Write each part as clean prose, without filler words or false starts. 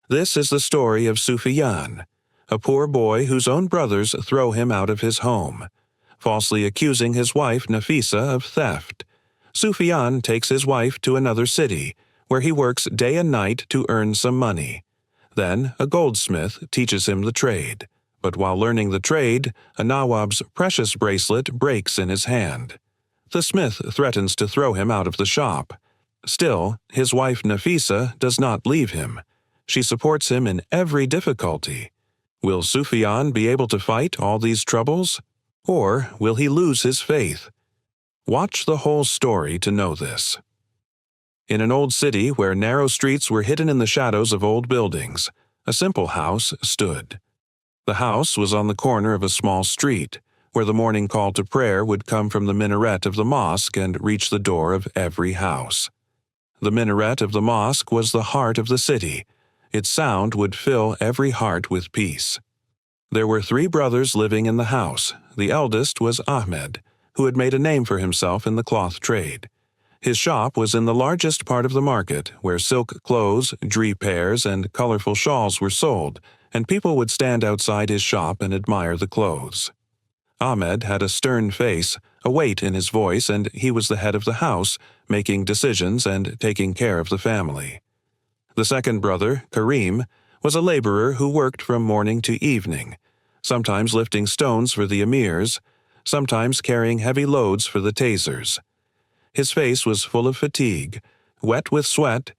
This is the story of Sufyan, a poor boy whose own brothers throw him out of his home, falsely accusing his wife Nafisa of theft. Sufyan takes his wife to another city, where he works day and night to earn some money. Then a goldsmith teaches him the trade. But while learning the trade, a Nawab's precious bracelet breaks in his hand. The smith threatens to throw him out of the shop. Still, his wife Nafisa does not leave him. She supports him in every difficulty. Will Sufyan be able to fight all these troubles? Or will he lose his faith? Watch the whole story to know this. In an old city where narrow streets were hidden in the shadows of old buildings, a simple house stood. The house was on the corner of a small street, where the morning call to prayer would come from the minaret of the mosque and reach the door of every house. The minaret of the mosque was the heart of the city. Its sound would fill every heart with peace. There were 3 brothers living in the house. The eldest was Ahmed, who had made a name for himself in the cloth trade. His shop was in the largest part of the market, where silk clothes, dree pears, and colorful shawls were sold, and people would stand outside his shop and admire the clothes. Ahmed had a stern face, a weight in his voice, and he was the head of the house, making decisions and taking care of the family. The second brother, Karim, was a laborer who worked from morning to evening, sometimes lifting stones for the emirs, sometimes carrying heavy loads for the tasers. His face was full of fatigue, wet with sweat,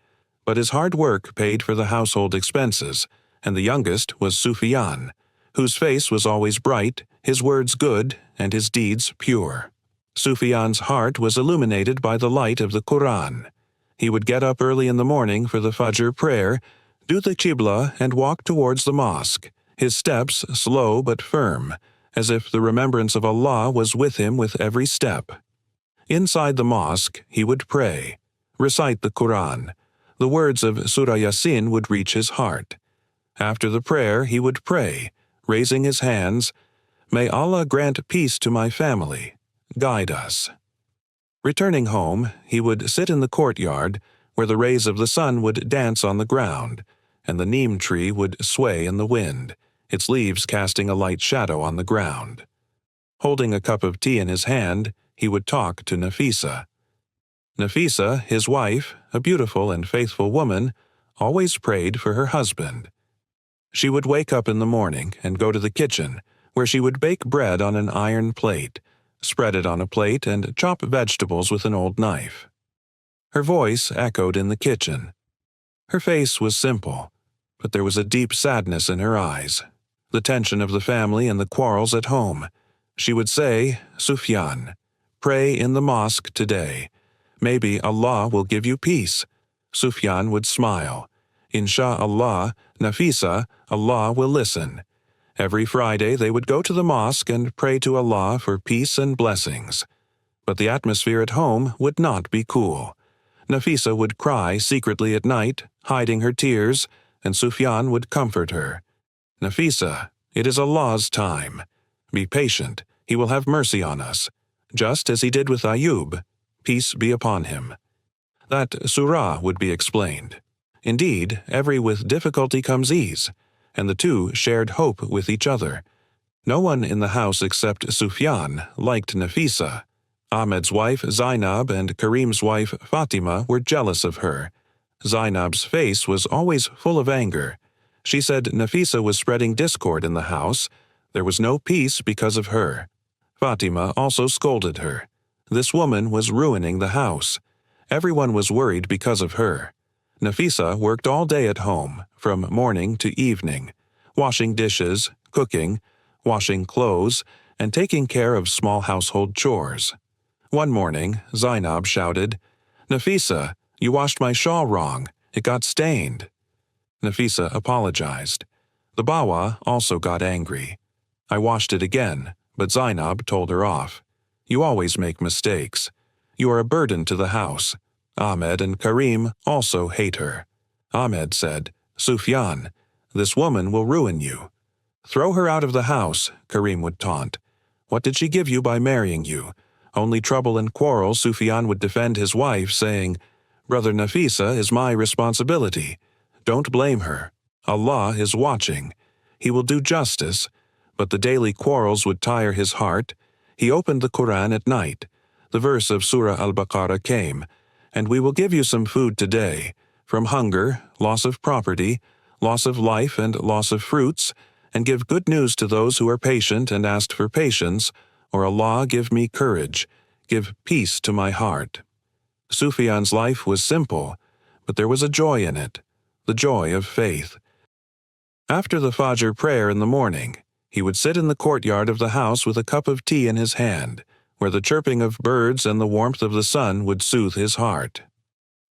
but his hard work paid for the household expenses, and the youngest was Sufyan, whose face was always bright, his words good, and his deeds pure. Sufyan's heart was illuminated by the light of the Quran. He would get up early in the morning for the Fajr prayer, do the Qibla, and walk towards the mosque, his steps slow but firm, as if the remembrance of Allah was with him with every step. Inside the mosque, he would pray, recite the Quran. The words of Surah Yasin would reach his heart. After the prayer, he would pray, raising his hands, "May Allah grant peace to my family. Guide us." Returning home, he would sit in the courtyard, where the rays of the sun would dance on the ground, and the neem tree would sway in the wind, its leaves casting a light shadow on the ground. Holding a cup of tea in his hand, he would talk to Nafisa. Nafisa, his wife, a beautiful and faithful woman, always prayed for her husband. She would wake up in the morning and go to the kitchen, where she would bake bread on an iron plate, spread it on a plate, and chop vegetables with an old knife. Her voice echoed in the kitchen. Her face was simple, but there was a deep sadness in her eyes, the tension of the family and the quarrels at home. She would say, "Sufyan, pray in the mosque today. Maybe Allah will give you peace." Sufyan would smile. "Insha'Allah, Nafisa, Allah will listen." Every Friday they would go to the mosque and pray to Allah for peace and blessings. But the atmosphere at home would not be cool. Nafisa would cry secretly at night, hiding her tears, and Sufyan would comfort her. "Nafisa, it is Allah's time. Be patient, He will have mercy on us, just as He did with Ayub, peace be upon him." That surah would be explained. Indeed, every with difficulty comes ease, and the two shared hope with each other. No one in the house except Sufyan liked Nafisa. Ahmed's wife Zainab and Karim's wife Fatima were jealous of her. Zainab's face was always full of anger. She said Nafisa was spreading discord in the house. There was no peace because of her. Fatima also scolded her. This woman was ruining the house. Everyone was worried because of her. Nafisa worked all day at home, from morning to evening, washing dishes, cooking, washing clothes, and taking care of small household chores. One morning, Zainab shouted, "Nafisa, you washed my shawl wrong. It got stained." Nafisa apologized. The Bawa also got angry. "I washed it again," but Zainab told her off. "You always make mistakes. You are a burden to the house." Ahmed and Karim also hate her. Ahmed said, "Sufyan, this woman will ruin you." "Throw her out of the house," Karim would taunt. "What did she give you by marrying you?" Only trouble and quarrel. Sufyan would defend his wife, saying, "Brother Nafisa is my responsibility. Don't blame her." Allah is watching. He will do justice, but the daily quarrels would tire his heart. He opened the Quran at night. The verse of Surah Al-Baqarah came, "And we will give you some food today, from hunger, loss of property, loss of life and loss of fruits, and give good news to those who are patient and asked for patience, or Allah give me courage, give peace to my heart." Sufyan's life was simple, but there was a joy in it, the joy of faith. After the Fajr prayer in the morning, he would sit in the courtyard of the house with a cup of tea in his hand, where the chirping of birds and the warmth of the sun would soothe his heart.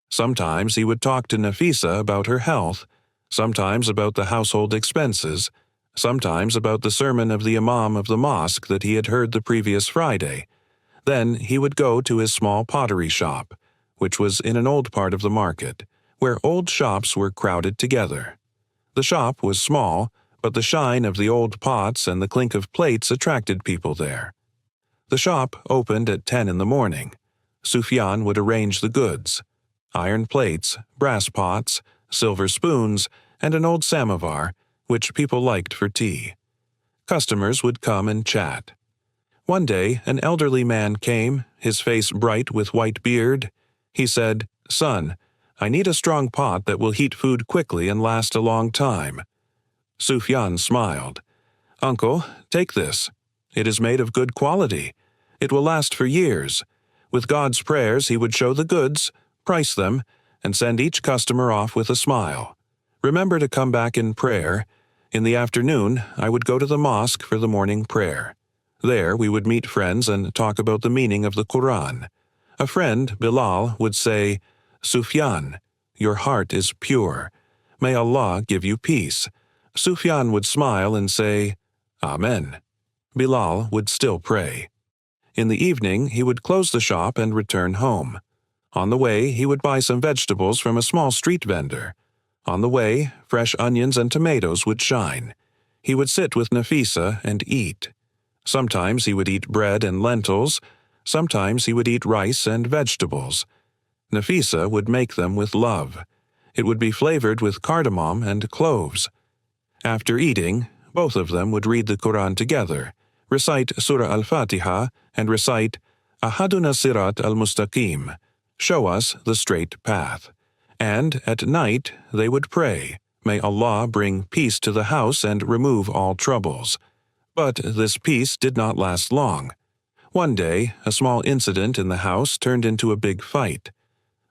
Sometimes he would talk to Nafisa about her health, sometimes about the household expenses, sometimes about the sermon of the Imam of the mosque that he had heard the previous Friday. Then he would go to his small pottery shop, which was in an old part of the market, where old shops were crowded together. The shop was small, but the shine of the old pots and the clink of plates attracted people there. The shop opened at 10 in the morning. Sufyan would arrange the goods: iron plates, brass pots, silver spoons, and an old samovar, which people liked for tea. Customers would come and chat. One day an elderly man came, his face bright with white beard. He said, "Son, I need a strong pot that will heat food quickly and last a long time." Sufyan smiled. "Uncle, take this. It is made of good quality. It will last for years." With God's prayers, he would show the goods, price them, and send each customer off with a smile. "Remember to come back in prayer. In the afternoon, I would go to the mosque for the morning prayer. There we would meet friends and talk about the meaning of the Quran. A friend, Bilal, would say, 'Sufyan, your heart is pure. May Allah give you peace.' Sufyan would smile and say, 'Amen.' Bilal would still pray. In the evening, he would close the shop and return home. On the way, he would buy some vegetables from a small street vendor. On the way, fresh onions and tomatoes would shine. He would sit with Nafisa and eat. Sometimes he would eat bread and lentils. Sometimes he would eat rice and vegetables. Nafisa would make them with love. It would be flavored with cardamom and cloves. After eating, both of them would read the Quran together, recite Surah Al-Fatiha, and recite Ahaduna Sirat al-Mustaqim, show us the straight path. And at night they would pray, "May Allah bring peace to the house and remove all troubles." But this peace did not last long. One day, a small incident in the house turned into a big fight.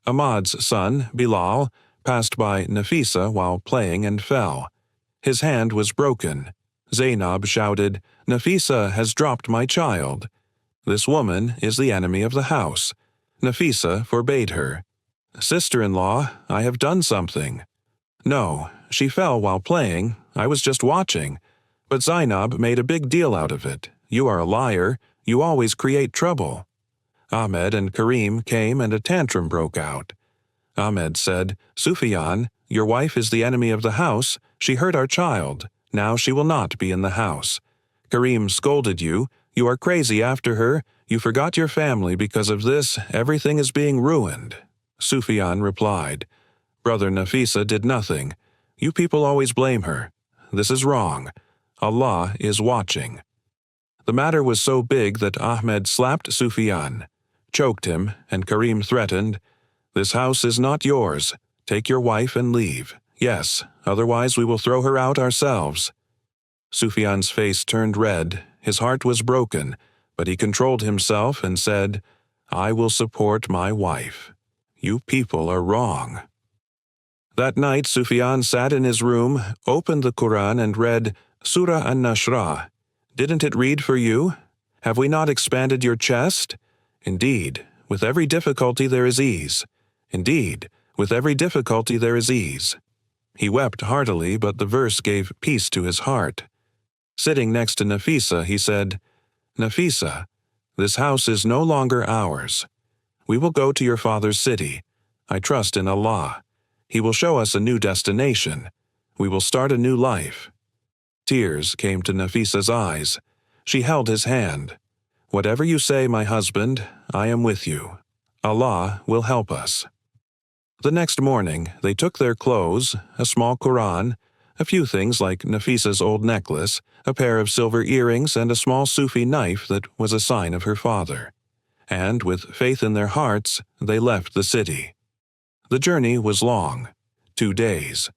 Ahmad's son, Bilal, passed by Nafisa while playing and fell. His hand was broken. Zainab shouted, "Nafisa has dropped my child." This woman is the enemy of the house. Nafisa forbade her. "Sister-in-law, I have done something." "No, she fell while playing. I was just watching." But Zainab made a big deal out of it. "You are a liar. You always create trouble." Ahmed and Karim came and a tantrum broke out. Ahmed said, "Sufyan, your wife is the enemy of the house. She hurt our child. Now she will not be in the house." Karim scolded you. "You are crazy after her. You forgot your family because of this. Everything is being ruined." Sufyan replied, "Brother Nafisa did nothing. You people always blame her. This is wrong. Allah is watching." The matter was so big that Ahmed slapped Sufyan, choked him, and Karim threatened, "This house is not yours. Take your wife and leave. Yes, otherwise we will throw her out ourselves." Sufyan's face turned red. His heart was broken, but he controlled himself and said, "I will support my wife. You people are wrong." That night Sufyan sat in his room, opened the Quran and read Surah An-Nashrah. "Didn't it read for you? Have we not expanded your chest? Indeed, with every difficulty there is ease. Indeed, with every difficulty there is ease." He wept heartily, but the verse gave peace to his heart. Sitting next to Nafisa, he said, "Nafisa, this house is no longer ours. We will go to your father's city. I trust in Allah. He will show us a new destination. We will start a new life." Tears came to Nafisa's eyes. She held his hand. "Whatever you say, my husband, I am with you. Allah will help us." The next morning, they took their clothes, a small Quran, A few things like Nafisa's old necklace, a pair of silver earrings, and a small Sufi knife that was a sign of her father. And with faith in their hearts, they left the city. The journey was long, 2 days.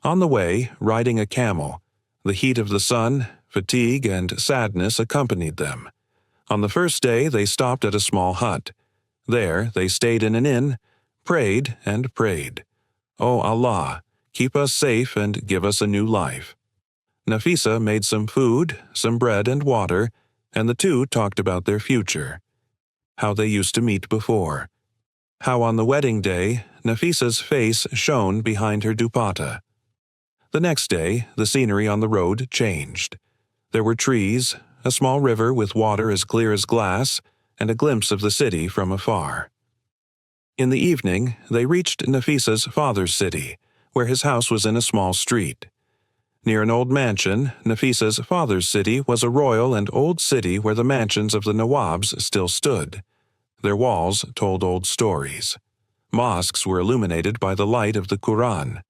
On the way, riding a camel, the heat of the sun, fatigue, and sadness accompanied them. On the first day, they stopped at a small hut. There, they stayed in an inn, prayed and prayed. "O Allah, keep us safe and give us a new life." Nafisa made some food, some bread and water, and the two talked about their future. How they used to meet before. How on the wedding day, Nafisa's face shone behind her dupatta. The next day, the scenery on the road changed. There were trees, a small river with water as clear as glass, and a glimpse of the city from afar. In the evening, they reached Nafisa's father's city, where his house was in a small street. Near an old mansion, Nafisa's father's city was a royal and old city where the mansions of the Nawabs still stood. Their walls told old stories. Mosques were illuminated by the light of the Quran.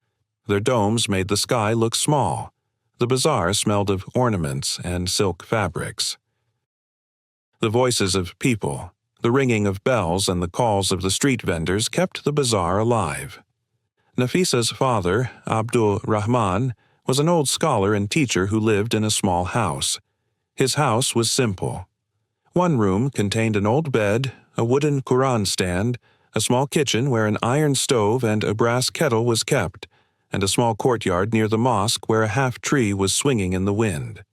Their domes made the sky look small. The bazaar smelled of ornaments and silk fabrics. The voices of people, the ringing of bells and the calls of the street vendors kept the bazaar alive. Nafisa's father, Abdul Rahman, was an old scholar and teacher who lived in a small house. His house was simple. One room contained an old bed, a wooden Quran stand, a small kitchen where an iron stove and a brass kettle was kept, and a small courtyard near the mosque where a half-tree was swinging in the wind.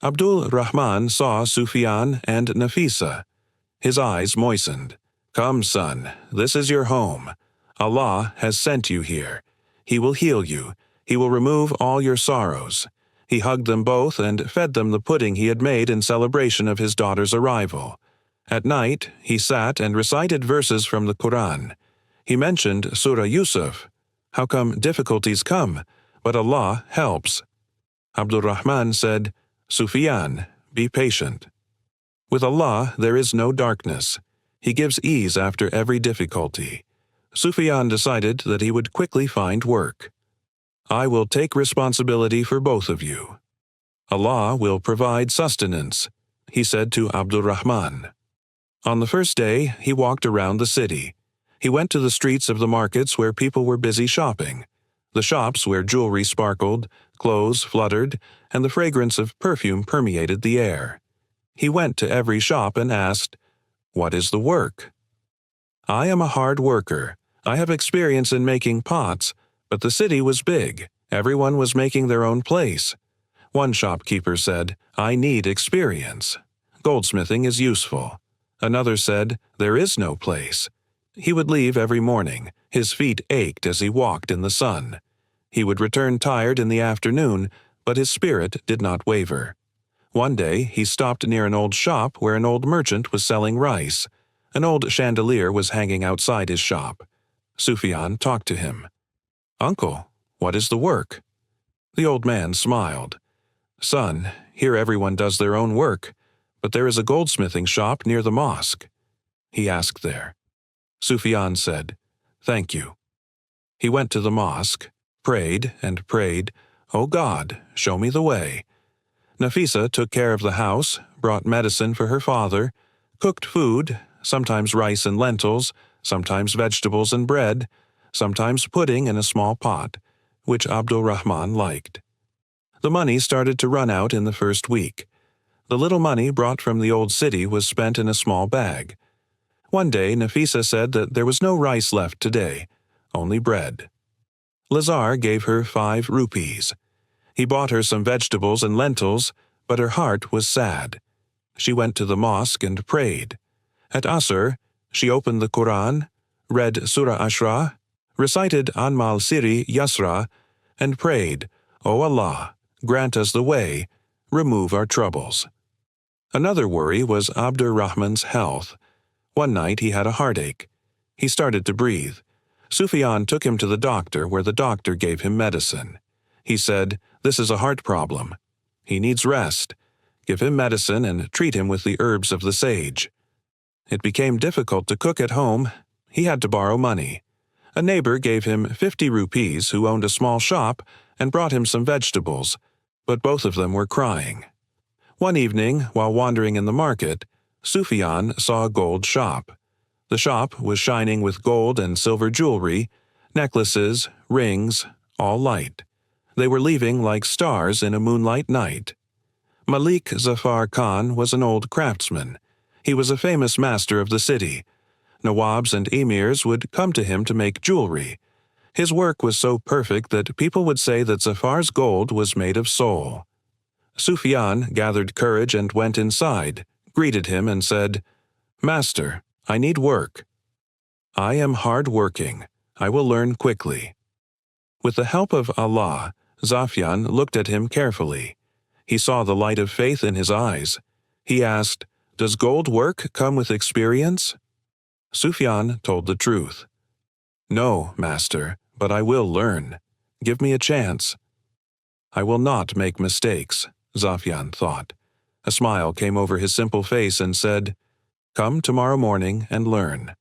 Abdul Rahman saw Sufyan and Nafisa. His eyes moistened. "Come, son, this is your home. Allah has sent you here. He will heal you. He will remove all your sorrows." He hugged them both and fed them the pudding he had made in celebration of his daughter's arrival. At night, he sat and recited verses from the Quran. He mentioned Surah Yusuf. How come difficulties come, but Allah helps? Abdul Rahman said, "Sufyan, be patient. With Allah there is no darkness. He gives ease after every difficulty." Sufyan decided that he would quickly find work. "I will take responsibility for both of you. Allah will provide sustenance," he said to Abdul Rahman. On the first day, he walked around the city. He went to the streets of the markets where people were busy shopping, the shops where jewelry sparkled, clothes fluttered, and the fragrance of perfume permeated the air. He went to every shop and asked, "What is the work?" "I am a hard worker. I have experience in making pots, but the city was big. Everyone was making their own place." One shopkeeper said, "I need experience. Goldsmithing is useful." Another said, "There is no place." He would leave every morning. His feet ached as he walked in the sun. He would return tired in the afternoon, but his spirit did not waver. One day he stopped near an old shop where an old merchant was selling rice. An old chandelier was hanging outside his shop. Sufyan talked to him. "Uncle, what is the work?" The old man smiled. "Son, here everyone does their own work, but there is a goldsmithing shop near the mosque." He asked there. Sufyan said, "Thank you." He went to the mosque, prayed and prayed, "O God, show me the way." Nafisa took care of the house, brought medicine for her father, cooked food, sometimes rice and lentils, sometimes vegetables and bread, sometimes pudding in a small pot, which Abdul Rahman liked. The money started to run out in the first week. The little money brought from the old city was spent in a small bag. One day Nafisa said that there was no rice left today, only bread. Lazar gave her 5 rupees. He bought her some vegetables and lentils, but her heart was sad. She went to the mosque and prayed. At Asr, she opened the Quran, read Surah Ashra, recited Anmal Siri Yasra, and prayed, "O Allah, grant us the way, remove our troubles." Another worry was Abdur Rahman's health. One night he had a heartache. He started to breathe. Sufyan took him to the doctor, where the doctor gave him medicine. He said, "This is a heart problem. He needs rest. Give him medicine and treat him with the herbs of the sage." It became difficult to cook at home. He had to borrow money. A neighbor gave him 50 rupees who owned a small shop and brought him some vegetables, but both of them were crying. One evening, while wandering in the market, Sufyan saw a gold shop. The shop was shining with gold and silver jewelry, necklaces, rings, all light. They were leaving like stars in a moonlight night. Malik Zafar Khan was an old craftsman. He was a famous master of the city. Nawabs and emirs would come to him to make jewelry. His work was so perfect that people would say that Zafar's gold was made of soul. Sufyan gathered courage and went inside, greeted him and said, "Master, I need work." "I am hard-working. I will learn quickly." With the help of Allah, Sufyan looked at him carefully. He saw the light of faith in his eyes. He asked, "Does gold work come with experience?" Sufyan told the truth. "No, master, but I will learn. Give me a chance." "I will not make mistakes," Sufyan thought. A smile came over his simple face and said, "Come tomorrow morning and learn.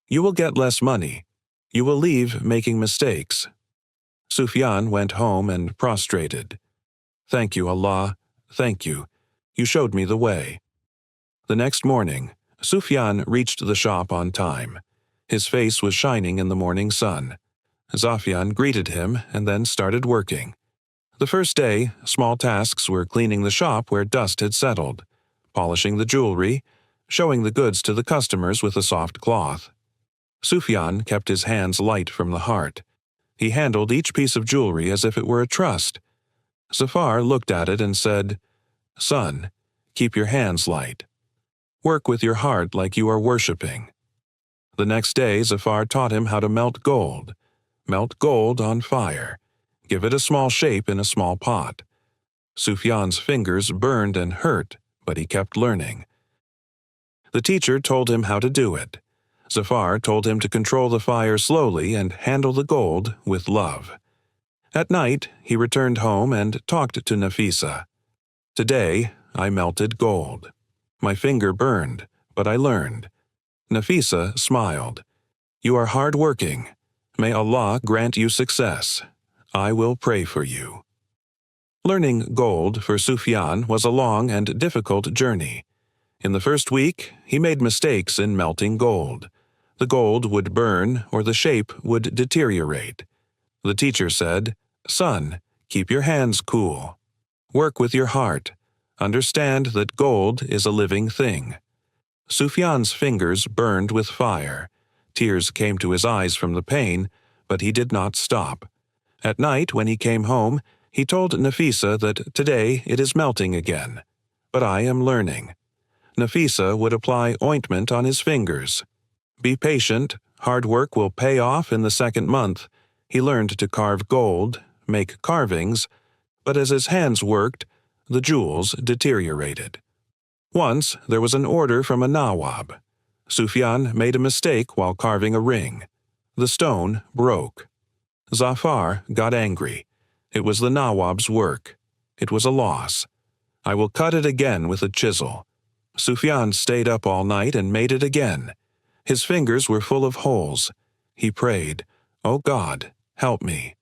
You will get less money. You will leave making mistakes." Sufyan went home and prostrated. "Thank you, Allah. Thank you. You showed me the way." The next morning, Sufyan reached the shop on time. His face was shining in the morning sun. Sufyan greeted him and then started working. The first day, small tasks were cleaning the shop where dust had settled, polishing the jewelry, showing the goods to the customers with a soft cloth. Sufyan kept his hands light from the heart. He handled each piece of jewelry as if it were a trust. Zafar looked at it and said, "Son, keep your hands light. Work with your heart like you are worshipping." The next day, Zafar taught him how to melt gold. Melt gold on fire. Give it a small shape in a small pot. Sufyan's fingers burned and hurt, but he kept learning. The teacher told him how to do it. Zafar told him to control the fire slowly and handle the gold with love. At night, he returned home and talked to Nafisa. "Today, I melted gold. My finger burned, but I learned." Nafisa smiled. "You are hard-working. May Allah grant you success. I will pray for you." Learning gold for Sufyan was a long and difficult journey. In the first week, he made mistakes in melting gold. The gold would burn or the shape would deteriorate. The teacher said, "Son, keep your hands cool. Work with your heart. Understand that gold is a living thing." Sufyan's fingers burned with fire. Tears came to his eyes from the pain, but he did not stop. At night, when he came home, he told Nafisa that today it is melting again. "But I am learning." Nafisa would apply ointment on his fingers. Be patient, hard work will pay off in the second month. He learned to carve gold, make carvings, but as his hands worked, the jewels deteriorated. Once there was an order from a Nawab. Sufyan made a mistake while carving a ring. The stone broke. Zafar got angry. It was the Nawab's work. It was a loss. "I will cut it again with a chisel." Sufyan stayed up all night and made it again. His fingers were full of holes. He prayed, "O God, help me."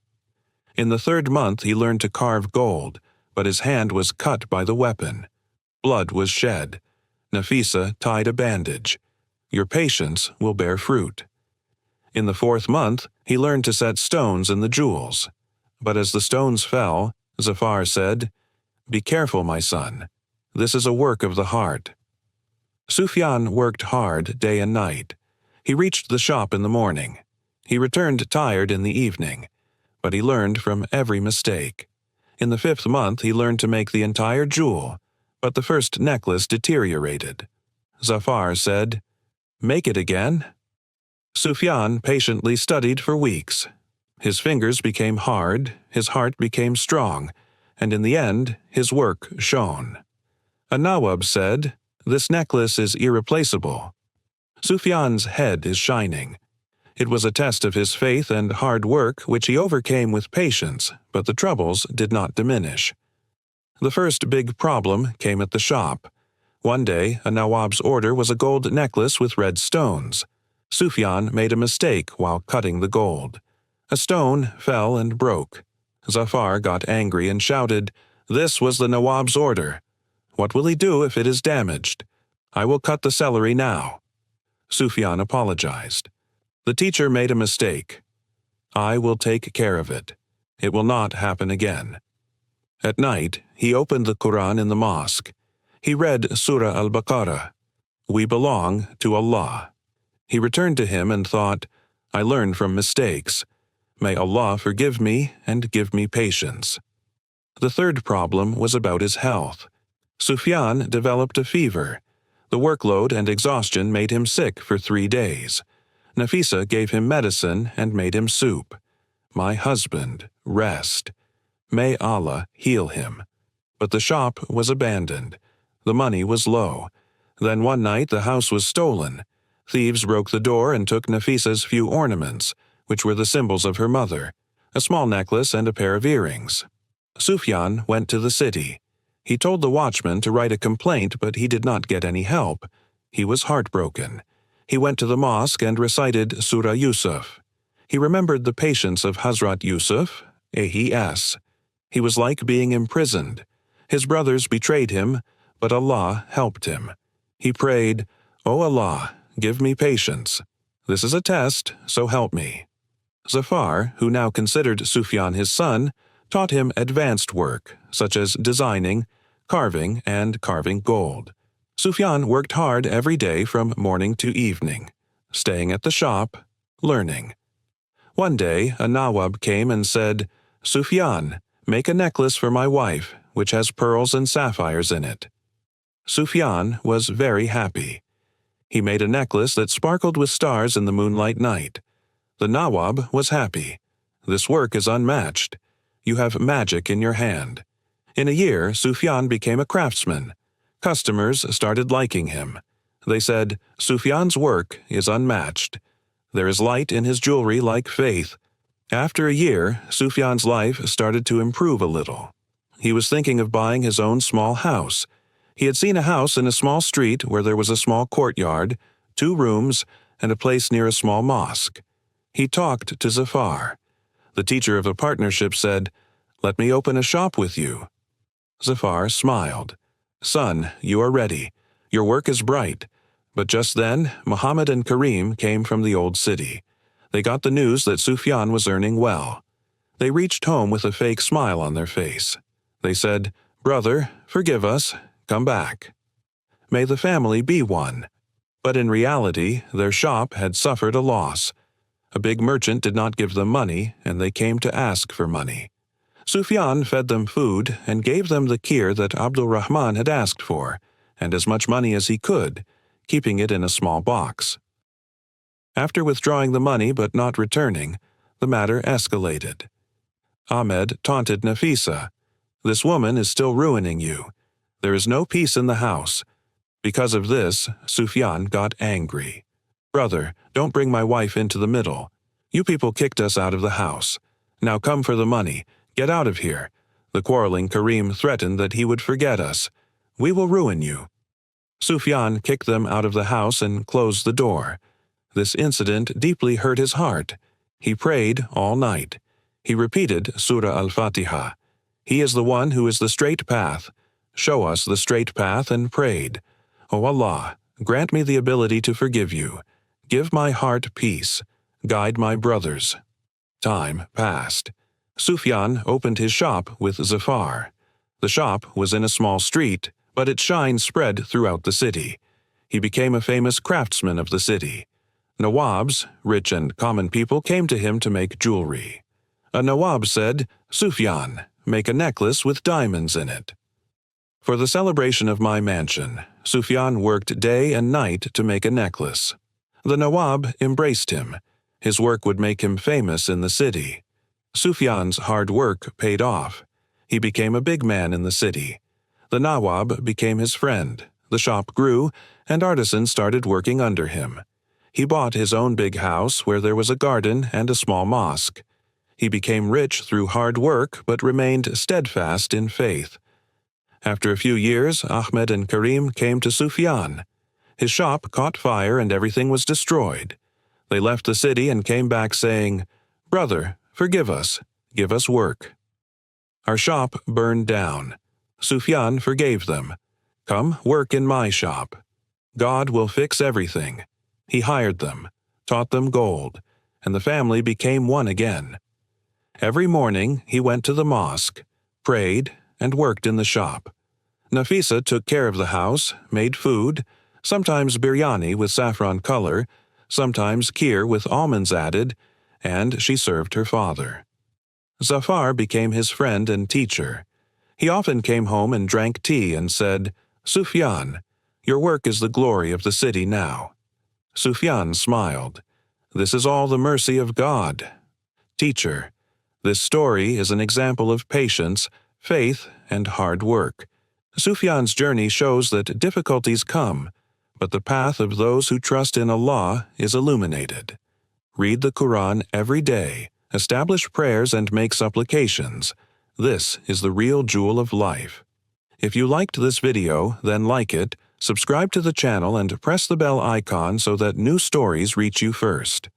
In the third month he learned to carve gold, but his hand was cut by the weapon. Blood was shed. Nafisa tied a bandage. Your patience will bear fruit. In the fourth month, he learned to set stones in the jewels. But as the stones fell, Zafar said, "Be careful, my son. This is a work of the heart." Sufyan worked hard day and night. He reached the shop in the morning. He returned tired in the evening, but he learned from every mistake. In the fifth month, he learned to make the entire jewel, but the first necklace deteriorated. Zafar said, "Make it again." Sufyan patiently studied for weeks. His fingers became hard, his heart became strong, and in the end, his work shone. A Nawab said, "This necklace is irreplaceable." Sufyan's head is shining. It was a test of his faith and hard work which he overcame with patience, but the troubles did not diminish. The first big problem came at the shop. One day, a Nawab's order was a gold necklace with red stones. Sufyan made a mistake while cutting the gold. A stone fell and broke. Zafar got angry and shouted, "This was the Nawab's order. What will he do if it is damaged? I will cut the celery now." Sufyan apologized. "The teacher made a mistake. I will take care of it. It will not happen again." At night, he opened the Quran in the mosque. He read Surah Al-Baqarah. We belong to Allah. He returned to him and thought, I learn from mistakes. May Allah forgive me and give me patience. The third problem was about his health. Sufyan developed a fever. The workload and exhaustion made him sick for 3 days. Nafisa gave him medicine and made him soup. My husband, rest. May Allah heal him. But the shop was abandoned. The money was low. Then one night the house was stolen. Thieves broke the door and took Nafisa's few ornaments, which were the symbols of her mother, a small necklace and a pair of earrings. Sufyan went to the city. He told the watchman to write a complaint, but he did not get any help. He was heartbroken. He went to the mosque and recited Surah Yusuf. He remembered the patience of Hazrat Yusuf, AES. He was like being imprisoned. His brothers betrayed him, but Allah helped him. He prayed, "O Allah, give me patience. This is a test, so help me." Zafar, who now considered Sufyan his son, taught him advanced work, such as designing, carving, and carving gold. Sufyan worked hard every day from morning to evening, staying at the shop, learning. One day, a Nawab came and said, "Sufyan, make a necklace for my wife, which has pearls and sapphires in it." Sufyan was very happy. He made a necklace that sparkled with stars in the moonlight night. The Nawab was happy. "This work is unmatched. You have magic in your hand." In a year, Sufyan became a craftsman. Customers started liking him. They said, "Sufyan's work is unmatched. There is light in his jewelry like faith." After a year, Sufyan's life started to improve a little. He was thinking of buying his own small house. He had seen a house in a small street where there was a small courtyard, 2 rooms, and a place near a small mosque. He talked to Zafar. The teacher of the partnership said, "Let me open a shop with you." Zafar smiled. "Son, you are ready. Your work is bright." But just then, Muhammad and Karim came from the old city. They got the news that Sufyan was earning well. They reached home with a fake smile on their face. They said, "Brother, forgive us. Come back. May the family be one." But in reality, their shop had suffered a loss. A big merchant did not give them money, and they came to ask for money. Sufyan fed them food and gave them the kheer that Abdul Rahman had asked for, and as much money as he could, keeping it in a small box. After withdrawing the money but not returning, the matter escalated. Ahmed taunted Nafisa. "This woman is still ruining you. There is no peace in the house." Because of this, Sufyan got angry. "Brother, don't bring my wife into the middle. You people kicked us out of the house. Now come for the money. Get out of here." The quarreling Karim threatened that he would forget us. "We will ruin you." Sufyan kicked them out of the house and closed the door. This incident deeply hurt his heart. He prayed all night. He repeated Surah Al-Fatiha. "He is the one who is the straight path. Show us the straight path," and prayed, "O Allah, grant me the ability to forgive you. Give my heart peace. Guide my brothers." Time passed. Sufyan opened his shop with Zafar. The shop was in a small street, but its shine spread throughout the city. He became a famous craftsman of the city. Nawabs, rich and common people, came to him to make jewelry. A Nawab said, "Sufyan, make a necklace with diamonds in it." For the celebration of my mansion, Sufyan worked day and night to make a necklace. The Nawab embraced him. His work would make him famous in the city. Sufyan's hard work paid off. He became a big man in the city. The Nawab became his friend. The shop grew, and artisans started working under him. He bought his own big house where there was a garden and a small mosque. He became rich through hard work but remained steadfast in faith. After a few years, Ahmed and Karim came to Sufyan. His shop caught fire and everything was destroyed. They left the city and came back saying, "Brother, forgive us. Give us work." Our shop burned down. Sufyan forgave them. Come, work in my shop. God will fix everything. He hired them, taught them gold, and the family became one again. Every morning he went to the mosque, prayed, and worked in the shop. Nafisa took care of the house, made food, sometimes biryani with saffron color, sometimes kheer with almonds added, and she served her father. Zafar became his friend and teacher. He often came home and drank tea and said, "Sufyan, your work is the glory of the city now." Sufyan smiled. "This is all the mercy of God." Teacher, this story is an example of patience, faith, and hard work. Sufyan's journey shows that difficulties come, but the path of those who trust in Allah is illuminated. Read the Quran every day, establish prayers and make supplications. This is the real jewel of life. If you liked this video, then like it, subscribe to the channel and press the bell icon so that new stories reach you first.